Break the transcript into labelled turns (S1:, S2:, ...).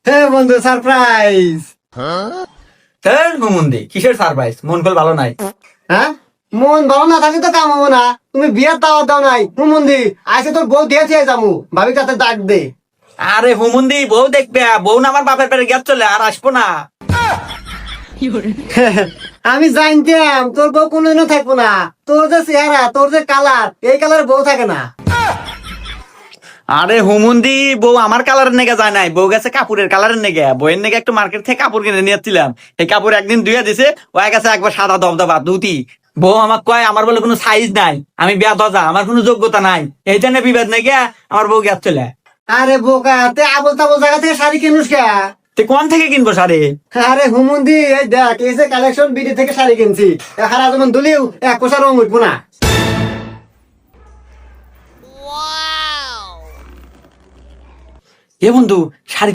S1: হ্যাঁ বন্ধু, সারপ্রাইজ।
S2: হুমুন্দি কিসের সারপ্রাইজ? মন কল ভালো নাই?
S1: হ্যাঁ, মন ভালো না থাকলে তো কাম হবো না। তুমি বিয়ের দাওয়াত দাও নাই হুমন্দি, আইসে তোর বউ দিয়েছে যামু, ভাবি কাছে ডাক দে।
S2: আরে হুমুন্দি, বউ দেখবে, বউ না আমার বাপের পেটে গেছ চলে, আর আসবো না।
S1: আমি জানতাম তোর বউ কোনদিনও থাকবো না। তোর যে চেহারা, তোর যে কালার, এই কালার বউ থাকে না।
S2: আরে হুমুন্দি, বউ আমার কালারের নেগে যায় নাই, বউ গেছে কাপড়ের কালারের নেগে। বইয়ের নেগে একটু মার্কেট থেকে কাপড় কিনে নিয়েছিলাম, এই কাপড় একদিন ধুয়ে দিছে, ও গেছে একবার সাদা দবদবা ধুতি। বউ আমাক কয় আমার বলে কোনো সাইজ নাই, আমি বিয়া দজা, আমার কোনো যোগ্যতা নাই, এই জন্য বিবাদ নেগে আমার বউ গেছ চলে।
S1: আরে বোকা, তে আবল তাবল জায়গা থেকে শাড়ি কিনুস কে?
S2: তুই কোন থেকে কিনবো সারে?
S1: আরে হুমন্দি, এই দেখ, এই যে কালেকশন, বিডি থেকে শাড়ি কিনছি। হারা যেমন দুলিও এক কোষা রং উঠবো না।
S2: এ বন্ধু, শাড়ি